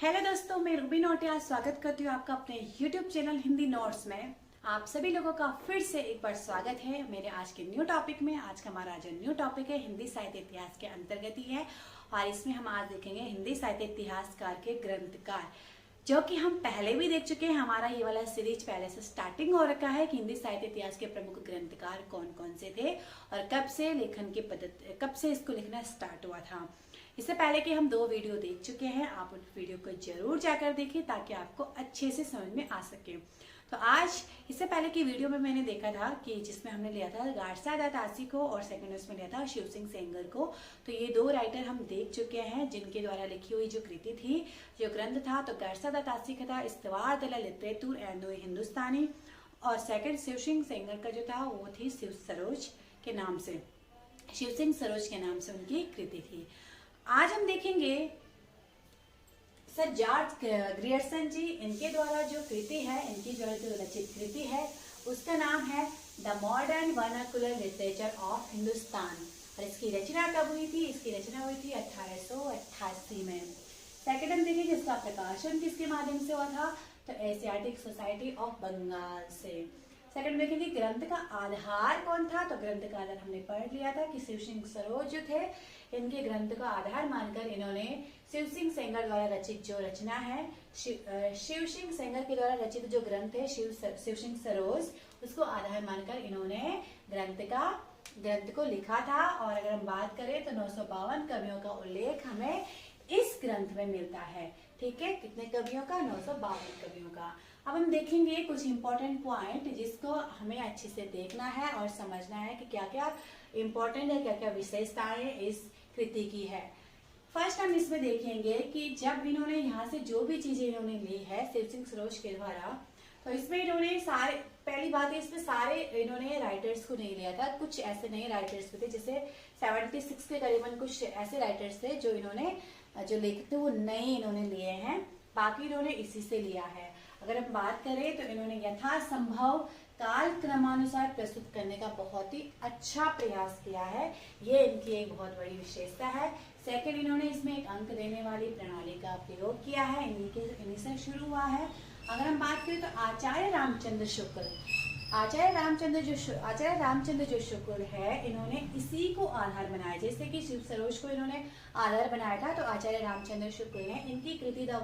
Hello दोस्तों, मैं Ruby नोटिया स्वागत करती हूँ आपका अपने YouTube चैनल हिंदी नोट्स में। आप सभी लोगों का फिर से एक बार स्वागत है मेरे आज के न्यू टॉपिक में। आज का हमारा जो न्यू टॉपिक है हिंदी साहित्य इतिहास के अंतर्गत ही है और इसमें हम आज देखेंगे हिंदी साहित्य इतिहासकार के ग्रंथकार, जो कि हम पहले भी देख चुके हैं। हमारा ये वाला सीरीज पहले से स्टार्टिंग हो रखा है कि हिंदी साहित्य इतिहास के प्रमुख ग्रंथकार कौन कौन से थे और कब से लेखन की पद्धति, कब से इसको लिखना स्टार्ट हुआ था। इससे पहले कि हम 2 वीडियो देख चुके हैं, आप उन वीडियो को जरूर जाकर देखिए ताकि आपको अच्छे से समझ में आ सके। तो आज इससे पहले की वीडियो में मैंने देखा था कि जिसमें हमने लिया था गाडसा दातासी को और सेकंड उसमें लिया था शिव सिंह सेंगर को। तो ये 2 राइटर हम देख चुके हैं जिनके द्वारा लिखी हुई जो कृति थी, जो ग्रंथ था, तो गाडसा दातासी का था इस्तवार दला लिटरेतुर एंड हिंदुस्तानी और सेकंड शिव सिंह सेंगर का जो था वो थी शिव सरोज के नाम से, शिव सिंह सरोज के नाम से उनकी कृति थी। आज हम देखेंगे सर जॉर्ज ग्रियर्सन जी, इनके द्वारा जो कृति है, इनकी जो रचित कृति है उसका नाम है the modern vernacular literature of Hindustan. और इसकी रचना कब हुई थी? इसकी रचना हुई थी 1888 में। सेकेंड हम देखेंगे इसका प्रकाशन किसके माध्यम से हुआ था, तो एशियाटिक सोसाइटी ऑफ बंगाल से। सेकंड देखेंगे ग्रंथ का आधार कौन था, तो ग्रंथ का आधार हमने पढ़ लिया था कि शिव सिंह सरोज जो थे, इनके ग्रंथ का आधार मानकर इन्होंने शिव सिंह सेंगर द्वारा रचित जो रचना है, शिव सिंह सेंगर के द्वारा रचित जो ग्रंथ है शिव सिंह सरोज, उसको आधार मानकर इन्होंने ग्रंथ को लिखा था। और अगर हम बात करें तो 952 कवियों का उल्लेख हमें इस ग्रंथ में मिलता है। ठीक है, कितने कवियों का? 952 कवियों का। अब हम देखेंगे कुछ इंपॉर्टेंट पॉइंट जिसको हमें अच्छे से देखना है और समझना है कि क्या क्या इंपॉर्टेंट है, क्या क्या विशेषताएं इस कृति की है। फर्स्ट हम इसमें देखेंगे कि जब इन्होंने यहाँ से जो भी चीजें इन्होंने ली है शिव सिंह सरोज के द्वारा, तो इसमें इन्होंने सारे, पहली बात है इसमें सारे इन्होंने राइटर्स को नहीं लिया था, कुछ ऐसे नए राइटर्स भी थे, जैसे 76 के करीबन कुछ ऐसे राइटर्स थे जो इन्होंने जो लेखक थे वो नए इन्होंने लिए हैं, बाकी इन्होंने इसी से लिया है। अगर हम बात करें तो इन्होंने यथासंभव काल क्रमानुसार प्रस्तुत करने का बहुत ही अच्छा प्रयास किया है, ये इनकी एक बहुत बड़ी विशेषता है। सेकंड, इन्होंने इसमें एक अंक देने वाली प्रणाली का प्रयोग किया है, इन्हीं से शुरू हुआ है। अगर हम बात करें तो आचार्य रामचंद्र जो शुक्ल है, इन्होंने इसी को आधार बनाया। जैसे कि शिव सरोज को इन्होंने आधार बनाया था, तो आचार्य रामचंद्र शुक्ल ने इनकी कृति the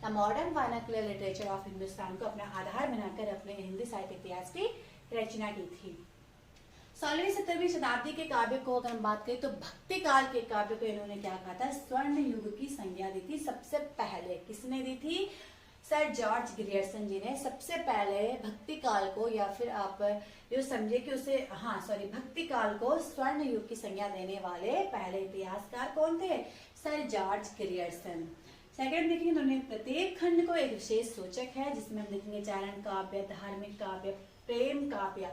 modern vernacular literature of Hindustan को अपना आधार बनाकर अपने हिंदी साहित्य इतिहास की रचना की थी। 16वीं 17वीं शताब्दी के काव्य को अगर हम बात करें तो भक्ति काल के काव्य को इन्होंने क्या कहा था? स्वर्ण युग की संज्ञा दी थी। सबसे पहले किसने दी थी? सर जॉर्ज ग्रियर्सन जी ने सबसे पहले भक्ति काल को, या फिर आप जो समझे कि उसे भक्ति काल को स्वर्ण युग की संज्ञा देने वाले पहले इतिहासकार कौन थे? Sir George Grierson. सेकंड देखेंगे उन्होंने प्रत्येक खंड को एक विशेष सूचक है, जिसमें हम देखेंगे चारण काव्य, धार्मिक काव्य, प्रेम काव्य।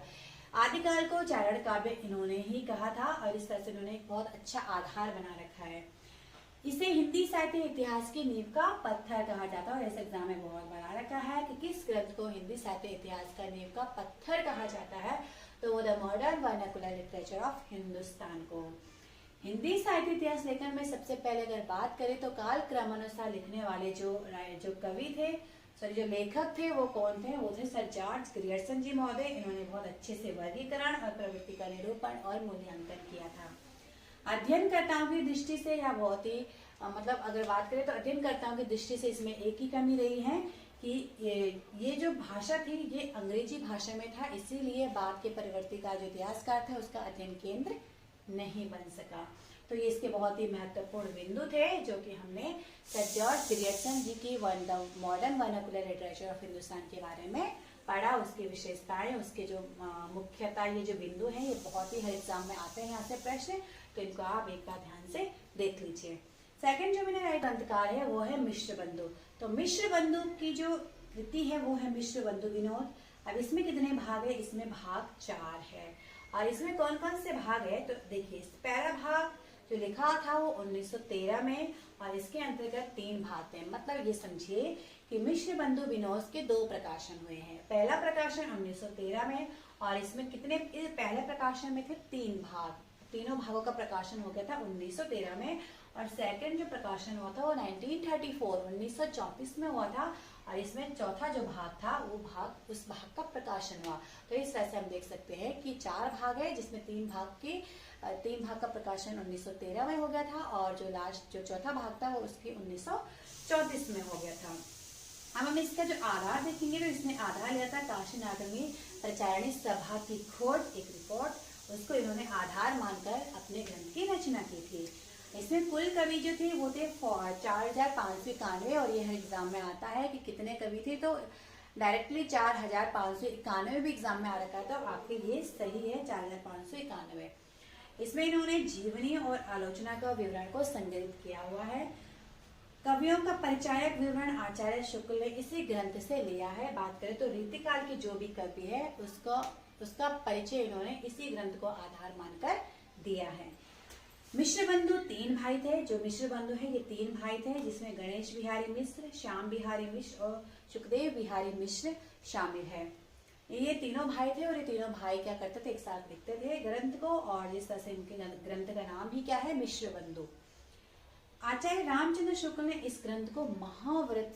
आदिकाल को चारण काव्य इन्होंने ही कहा था और इस तरह से इन्होंने एक बहुत अच्छा आधार बना रखा है। इसे हिंदी साहित्य इतिहास की नींव का पत्थर कहा जाता है और ऐसे एग्जाम में बहुत बना रखा है कि किस ग्रंथ को हिंदी साहित्य इतिहास का नींव का पत्थर कहा जाता है, तो वो the modern vernacular literature of Hindustan को। हिंदी साहित्य इतिहास लेखन में सबसे पहले अगर बात करें तो काल क्रमानुसार लिखने वाले जो कवि थे, जो लेखक थे, वो कौन थे? वो थे सर जॉर्ज ग्रियर्सन जी महोदय। इन्होंने बहुत अच्छे से वर्गीकरण और प्रवृत्ति का निरूपण और मूल्यांकन किया था। अध्ययनकर्ताओं की दृष्टि से या बहुत ही अगर बात करें तो अध्ययनकर्ताओं की दृष्टि से इसमें एक ही कमी रही है कि ये जो भाषा थी ये अंग्रेजी भाषा में था, इसीलिए बाद के परिवर्ती का जो इतिहासकार था उसका अध्ययन केंद्र नहीं बन सका। तो ये इसके बहुत ही महत्वपूर्ण बिंदु थे जो कि हमने सर जॉर्ज ग्रियर्सन जी की modern vernacular literature of Hindustan के बारे में पढ़ा, उसकी विशेषताएं, उसके जो मुख्यतः ये जो बिंदु हैं, ये बहुत ही हर एग्जाम में आते हैं यहाँ से प्रश्न, तो इनको आप एक बार ध्यान से देख लीजिए। सेकंड जो मैंने ग्रंथकार है वो है मिश्र बंधु। तो मिश्र बंधु की जो कृति है वो है मिश्र बंधु विनोद। अब इसमें कितने भाग है? इसमें भाग 4 है। और इसमें कौन कौन से भाग है? तो देखिए, पहला भाग जो लिखा था वो 1913 में और इसके अंतर्गत 3 भाग थे। मतलब ये समझिए कि मिश्र बंधु विनोद के 2 प्रकाशन हुए हैं। पहला प्रकाशन 1913 में और इसमें कितने, पहले प्रकाशन में थे 3 भाग, तीनों भागों का प्रकाशन हो गया था 1913 में और सेकंड जो प्रकाशन हुआ था वो 1934 में हुआ था। और इसमें चौथा जो भाग था वो भाग उस भाग का प्रकाशन हुआ। तो इस तरह से हम देख सकते हैं कि 4 भाग है, जिसमें 3 भाग का प्रकाशन 1913 में हो गया था, और जो चौथा भाग था वो उसके 1934 में हो गया था। अब हम इसका जो आधार देखेंगे तो इसने आधार लिया था काशी नाटवी प्रचारणी सभा की खोज, एक रिपोर्ट, उसको इन्होंने आधार मानकर अपने ग्रंथ की रचना की थी। इसमें कुल कवि जो थे वो थे 4591, और यह एग्जाम में आता है कि कितने कवि थे, तो डायरेक्टली 4591 भी एग्जाम में आ रखा है, तो आपके ये सही है 4591। इसमें इन्होंने जीवनी और आलोचना का विवरण को संग्रहित किया हुआ है। कवियों का परिचायक विवरण आचार्य शुक्ल ने इसी ग्रंथ से लिया है। बात करें तो रीतिकाल के जो भी कवि है उसका परिचय इन्होंने इसी ग्रंथ को आधार मानकर दिया है। मिश्र बंधु 3 भाई थे। जो मिश्र बंधु है ये 3 भाई थे, जिसमें गणेश बिहारी मिश्र, श्याम बिहारी मिश्र और सुखदेव बिहारी मिश्र शामिल है। ये तीनों भाई थे और ये तीनों भाई क्या करते थे, एक साथ लिखते थे ग्रंथ को, और जिस तरह से इनके ग्रंथ का नाम भी क्या है, मिश्र बंधु। आचार्य रामचंद्र शुक्ल ने इस ग्रंथ को महाव्रत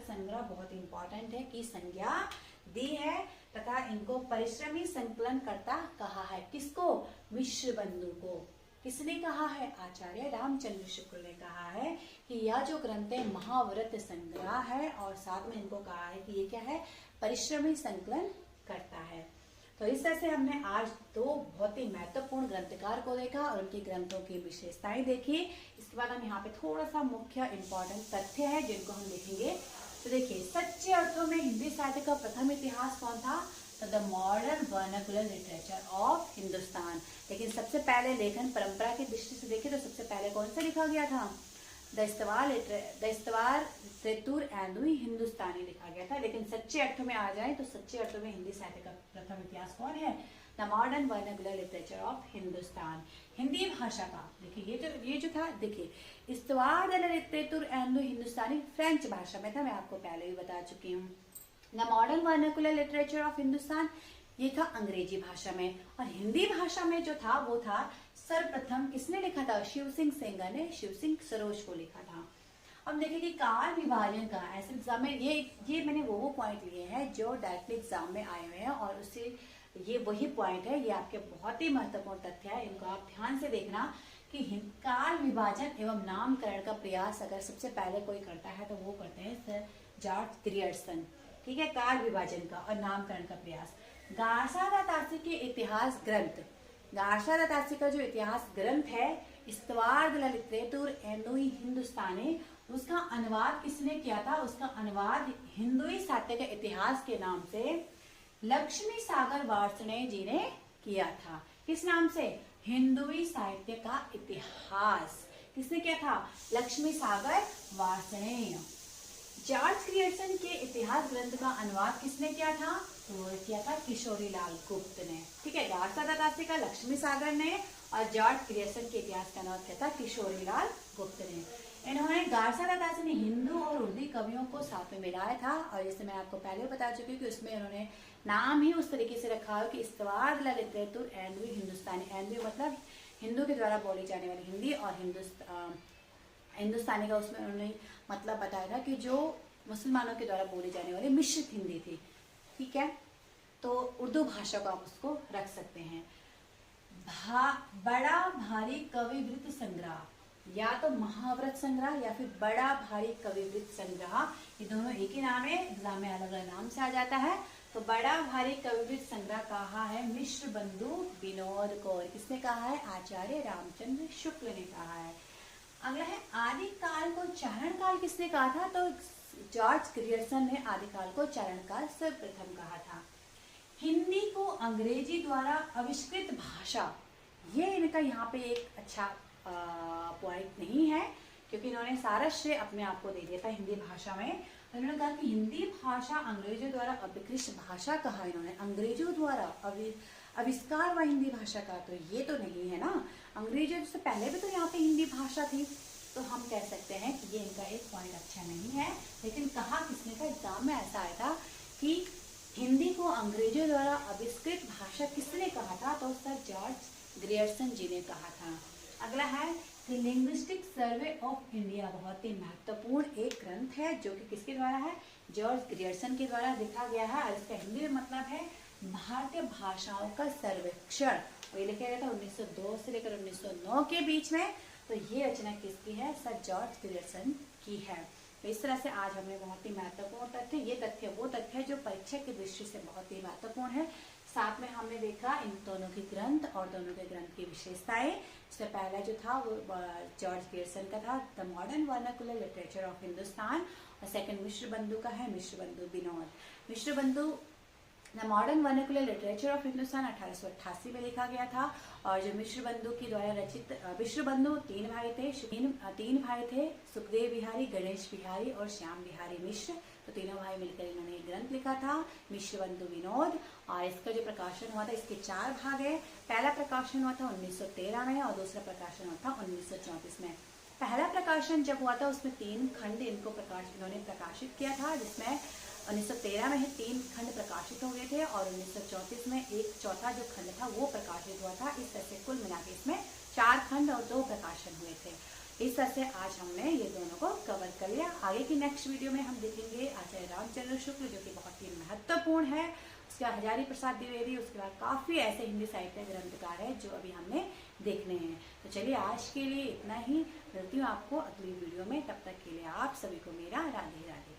संग्रह बहुत इंपॉर्टेंट है की संज्ञा दी है, तथा इनको परिश्रमी संकलन करता कहा है। किसको, मिश्र बंधु को। किसने कहा है, आचार्य रामचंद्र शुक्ल ने कहा है कि यह जो ग्रंथ है महाव्रत संग्रह है, और साथ में इनको कहा है कि ये क्या है, परिश्रमी संकलन करता है। तो इस तरह से हमने आज 2 बहुत ही महत्वपूर्ण ग्रंथकार को देखा और उनके ग्रंथों की विशेषताएं देखी। इसके बाद हम यहाँ पे थोड़ा सा मुख्य इंपॉर्टेंट तथ्य है जिनको हम देखेंगे। तो देखिए, सच्चे अर्थों में हिंदी साहित्य का प्रथम इतिहास कौन था, तो the modern vernacular literature of Hindustan. लेकिन सबसे पहले लेखन परंपरा की दृष्टि से देखें तो सबसे पहले कौन सा लिखा गया था, द इस्तवार त्रेतुर एंदुई हिंदुस्तानी लिखा गया था। लेकिन सच्चे अर्थों में आ जाए तो सच्चे अर्थों में हिंदी साहित्य का प्रथम इतिहास कौन है, the modern vernacular literature of Hindustan. Hindi भाषा का देखिए ये जो था, देखिए इस्तवार त्रेतुर एंदुई हिंदुस्तानी फ्रेंच भाषा में था, मैं आपको पहले भी बता चुकी हूँ। The modern vernacular literature of Hindustan ये था अंग्रेजी भाषा में, और हिंदी भाषा में जो था वो था सर्वप्रथम किसने लिखा था, शिव सिंह सेंगर ने शिव सिंह सरोज को लिखा था। अब देखिए कि काल विभाजन का ऐसे एग्जाम में ये मैंने वो पॉइंट लिए हैं जो डायरेक्टली एग्जाम में आए हुए हैं, और उससे ये वही पॉइंट है, ये आपके बहुत ही महत्वपूर्ण तथ्य है, इनको आप ध्यान से देखना कि काल विभाजन एवं नामकरण का प्रयास अगर सबसे पहले कोई करता है तो वो करते हैं सर जॉर्ज ग्रियर्सन। ठीक है, काल विभाजन का और नामकरण का प्रयास। गार्सा दातासी के इतिहास ग्रंथ, गार्सा दातासी का जो इतिहास ग्रंथ है इस्तवार लिटरेचर एंदुई हिंदुस्तानी, उसका अनुवाद किसने किया था, उसका अनुवाद हिंदुई साहित्य के इतिहास के नाम से लक्ष्मी सागर वार्ष्णेय जी ने किया था। किस नाम से, हिंदुई साहित्य का इतिहास किसने किया था, लक्ष्मी सागर वार्ष्णेय। जॉर्ज ग्रियर्सन के इतिहास ग्रंथ का अनुवाद किसने किया था, तो किया था किशोरीलाल गुप्त ने। ठीक है, गार्सा दातासी का लक्ष्मी सागर ने, और जॉर्ज ग्रियर्सन के इतिहास का अनुवाद किया था किशोरीलाल गुप्त ने। इन्होंने गार्सा दातासी ने हिंदू और उर्दू कवियों को साथ में मिलाया था, और जैसे मैं आपको पहले बता चुकी हूँ कि उसमें उन्होंने नाम ही उस तरीके से रखा है कि इस्तवार लिटरेचर एंदुई हिंदुस्तानी। एंदुई मतलब हिंदू के द्वारा बोली जाने वाली हिंदी, और हिंदुस्तानी का उसमें उन्होंने मतलब बताया था कि जो मुसलमानों के द्वारा बोली जाने वाली मिश्रित हिंदी थी। ठीक है, तो उर्दू भाषा को आप उसको रख सकते हैं। बड़ा भारी कविवृत्त संग्रह, या तो महाव्रत संग्रह या फिर बड़ा भारी कविवृत्त संग्रह, ये दोनों एक ही नाम है, एग्जाम में अलग अलग नाम से आ जाता है। तो बड़ा भारी कविवृत्त संग्रह कहा है मिश्र बंधु विनोद कौर। किसने कहा है, आचार्य रामचंद्र शुक्ल ने कहा है। अगला है आदि काल को चारण काल किसने कहा था, तो जॉर्ज ग्रियर्सन ने आदि काल को चारण काल सर्वप्रथम कहा था। हिंदी को अंग्रेजी द्वारा आविष्कृत भाषा, ये इनका यहाँ पे एक अच्छा पॉइंट नहीं है, क्योंकि इन्होंने सारा श्रेय अपने आप को दे दिया था हिंदी भाषा में। तो इन्होंने कहा कि हिंदी भाषा अंग्रेजों द्वारा अभिकृत भाषा कहा इन्होंने, अंग्रेजों द्वारा आविष्कार व हिंदी भाषा का, तो ये तो नहीं है ना, अंग्रेजों से पहले भी तो यहाँ पे हिंदी भाषा थी। तो हम कह सकते हैं कि ये इनका एक पॉइंट अच्छा नहीं है। लेकिन कहा किसने था, एग्जाम में ऐसा आया था कि हिंदी को अंग्रेजों द्वारा आविष्कृत भाषा किसने कहा था, तो सर जॉर्ज ग्रियर्सन जी ने कहा था। अगला है the linguistic survey of India बहुत ही महत्वपूर्ण एक ग्रंथ है जो कि किसके द्वारा है, जॉर्ज ग्रियर्सन के द्वारा लिखा गया है। और इसका हिंदी में मतलब है भारतीय भाषाओं का सर्वेक्षण। और ये लिखा गया था 1902 से लेकर 1909 के बीच में। तो ये रचना किसकी है, सर जॉर्ज ग्रियर्सन की है। तो इस तरह से आज हमने बहुत ही महत्वपूर्ण तथ्य, ये तथ्य वो तथ्य है जो परीक्षा की दृष्टि से बहुत ही महत्वपूर्ण है। साथ में हमने देखा इन दोनों के ग्रंथ और दोनों के ग्रंथ की विशेषताएं। इसमें पहला जो था वो जॉर्ज ग्रियर्सन का था, the modern vernacular literature of Hindustan. और सेकंड मिश्र बंधु का है, मिश्र बंधु विनोद। मिश्र बंधु the modern vernacular literature of Hindustan 1888 में लिखा गया था। और जो मिश्र बंधु के द्वारा रचित, मिश्र बंधु तीन भाई थे, सुखदेव बिहारी, गणेश बिहारी और श्याम बिहारी मिश्र। तो तीनों भाई मिलकर इन्होंने एक ग्रंथ लिखा था, मिश्र बंधु विनोद। और इसका जो प्रकाशन हुआ था, इसके 4 भाग है। पहला प्रकाशन हुआ था 1913 में और दूसरा प्रकाशन हुआ था 1934 में। पहला प्रकाशन जब हुआ था उसमें 3 खंड इन्होंने प्रकाशित किया था, जिसमें 1913 में 3 खंड प्रकाशित हो गए थे और 1934 में एक चौथा जो खंड था वो प्रकाशित हुआ था। इस तरह से कुल मिला के इसमें 4 खंड और 2 प्रकाशन हुए थे। इस तरह से आज हमने ये दोनों को कवर कर लिया। आगे की नेक्स्ट वीडियो में हम देखेंगे आचार्य रामचंद्र शुक्ल, जो कि बहुत ही महत्वपूर्ण है। उसके बाद हजारी प्रसाद द्विवेदी, उसके बाद काफी ऐसे हिंदी साहित्य ग्रंथकार है जो अभी हमने देखने हैं। तो चलिए आज के लिए इतना ही, मिलती हूँ आपको अगली वीडियो में। तब तक के लिए आप सभी को मेरा राधे राधे।